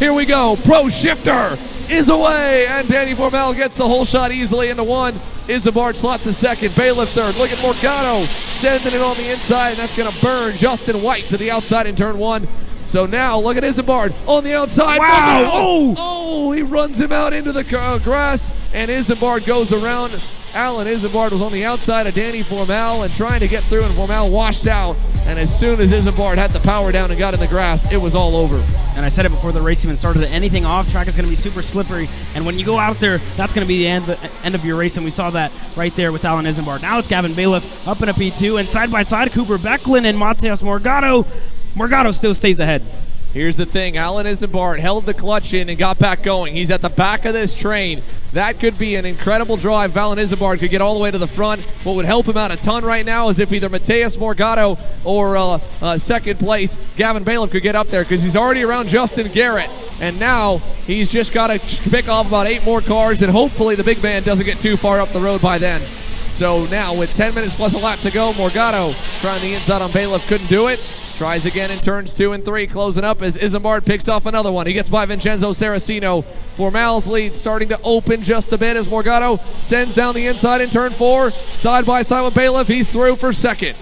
Here we go. Pro shifter is away, and Danny Formel gets the whole shot easily into one. Isambard slots a second. Bailiff third. Look at Morgado sending it on the inside, and that's going to burn Justin White to the outside in turn one. So now look at Isambard on the outside. Wow! Oh, he runs him out into the grass, and Isambard goes around. Alan Isambard was on the outside of Danny Formel and trying to get through, and Formel washed out. And as soon as Isambard had the power down and got in the grass, it was all over. And I said it before the race even started, anything off track is going to be super slippery. And when you go out there, that's going to be the end of your race. And we saw that right there with Alan Isambard. Now it's Gavin Bailiff up in a P2. And side by side, Cooper Becklin and Mateus Morgado. Morgado still stays ahead. Here's the thing, Alan Isambard held the clutch in and got back going. He's at the back of this train. That could be an incredible drive. Alan Isambard could get all the way to the front. What would help him out a ton right now is if either Mateus Morgado or second place, Gavin Bailiff could get up there because he's already around Justin Garrett. And now he's just got to pick off about 8 more cars, and hopefully the big man doesn't get too far up the road by then. So now with 10 minutes plus a lap to go, Morgado trying the inside on Bailiff, couldn't do it. Tries again in turns 2 and 3, closing up as Isambard picks off another one. He gets by Vincenzo Saraceno. Formal's lead starting to open just a bit as Morgado sends down the inside in turn 4. Side by side with Bailiff, he's through for second.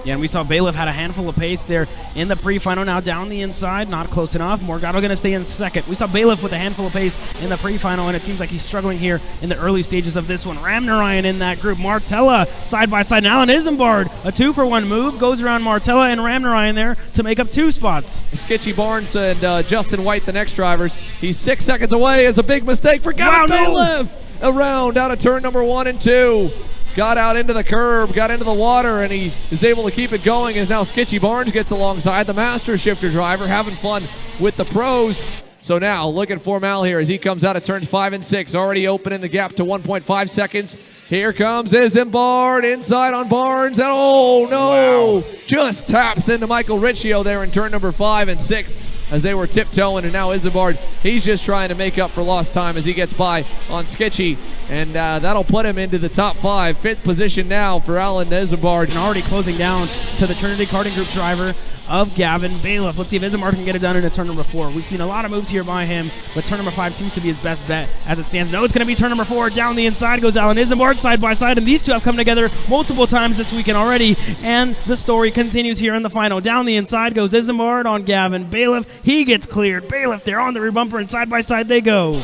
Yeah, and we saw Bailiff had a handful of pace there in the pre-final. Now down the inside, not close enough. Morgado going to stay in second. We saw Bailiff with a handful of pace in the pre-final, and it seems like he's struggling here in the early stages of this one. Ramnarayan in that group. Martella side by side. And Alan Isambard, a 2-for-1 move, goes around Martella and Ramnarayan there to make up 2 spots. Skitchy Barnes and Justin White, the next drivers. He's 6 seconds away. Is a big mistake for Gavin Bailiff. Around out of turn number 1 and 2. Got out into the curb, got into the water, and he is able to keep it going as now Skitchy Barnes gets alongside the master shifter driver, having fun with the pros. So now look at Formal here as he comes out of turns 5 and 6, already opening the gap to 1.5 seconds. Here comes Isambard inside on Barnes, and oh no, wow. Just taps into Michael Riccio there in turn number 5 and 6 as they were tiptoeing, and now Isambard, he's just trying to make up for lost time as he gets by on Skitchy, and that'll put him into the top 5. 5th position now for Alan Isambard. And already closing down to the Trinity Karting Group driver of Gavin Bailiff. Let's see if Isambard can get it done into turn number 4. We've seen a lot of moves here by him, but turn number 5 seems to be his best bet as it stands. No, it's going to be turn number 4. Down the inside goes Alan Isambard side by side, and these two have come together multiple times this weekend already, and the story continues here in the final. Down the inside goes Isambard on Gavin Bailiff. He gets cleared. Bailiff there on the rear bumper, and side by side they go.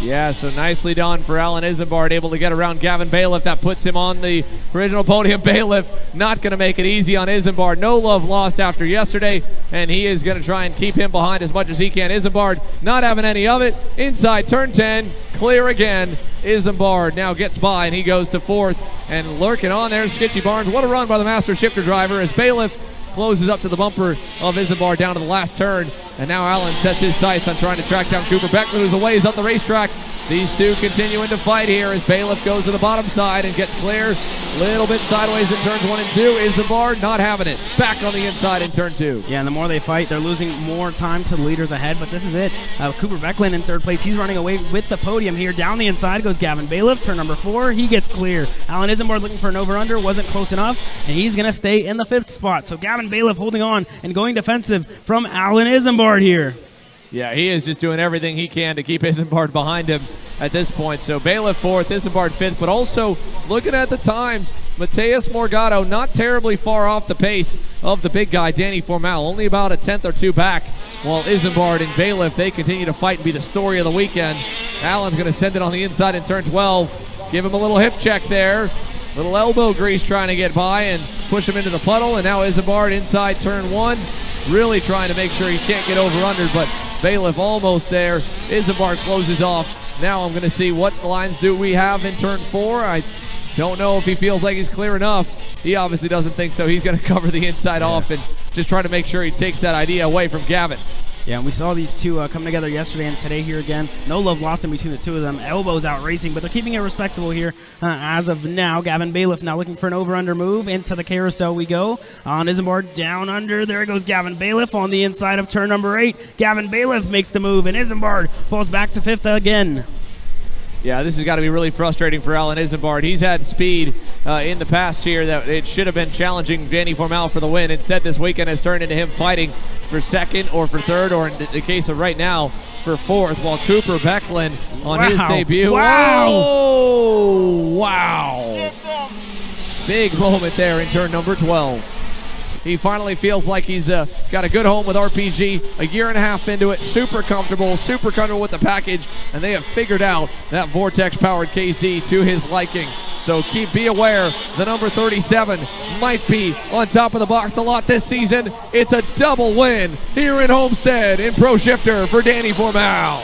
Yeah, so nicely done for Alan Isambard, able to get around Gavin Bailiff. That puts him on the original podium. Bailiff not going to make it easy on Isambard. No love lost after yesterday, and he is going to try and keep him behind as much as he can. Isambard not having any of it. Inside turn 10, clear again. Isambard now gets by, and he goes to 4th. And lurking on there, Skitchy Barnes. What a run by the master shifter driver as Bailiff closes up to the bumper of Isambard down to the last turn. And now Alan sets his sights on trying to track down Cooper Becklin, who's a ways up the racetrack. These two continuing to fight here as Bailiff goes to the bottom side and gets clear. Little bit sideways in turns 1 and 2. Isambard not having it. Back on the inside in turn 2. Yeah, and the more they fight, they're losing more time to the leaders ahead, but this is it. Cooper Becklin in 3rd place. He's running away with the podium here. Down the inside goes Gavin Bailiff. Turn number 4, he gets clear. Alan Isambard looking for an over-under, wasn't close enough, and he's going to stay in the 5th spot. So Gavin Bailiff holding on and going defensive from Alan Isambard here. Yeah, he is just doing everything he can to keep Isambard behind him at this point. So Bailiff 4th, Isambard 5th, but also looking at the times, Mateus Morgado not terribly far off the pace of the big guy, Danny Formal, only about a 10th or 2 back, while Isambard and Bailiff, they continue to fight and be the story of the weekend. Alan's going to send it on the inside in turn 12. Give him a little hip check there. Little elbow grease trying to get by and push him into the puddle, and now Isambard inside turn 1, really trying to make sure he can't get over under, but Bailiff almost there. Isambard closes off. Now I'm going to see what lines do we have in turn 4. I don't know if he feels like he's clear enough. He obviously doesn't think so. He's going to cover the inside off and just try to make sure he takes that idea away from Gavin. Yeah, and we saw these two come together yesterday and today here again. No love lost in between the two of them. Elbows out racing, but they're keeping it respectable here as of now. Gavin Bailiff now looking for an over-under move. Into the carousel we go. On Isambard down under. There goes Gavin Bailiff on the inside of turn number 8. Gavin Bailiff makes the move, and Isambard falls back to 5th again. Yeah, this has got to be really frustrating for Alan Isambard. He's had speed in the past here that it should have been challenging Danny Formal for the win. Instead, this weekend has turned into him fighting for second or for third, or in the case of right now, for fourth, while Cooper Becklin on his debut. Wow. Oh, wow. Big moment there in turn number 12. He finally feels like he's got a good home with RPG, a year and a half into it, super comfortable with the package, and they have figured out that Vortex-powered KZ to his liking. So be aware, the number 37 might be on top of the box a lot this season. It's a double win here in Homestead in Pro Shifter for Danny Formal.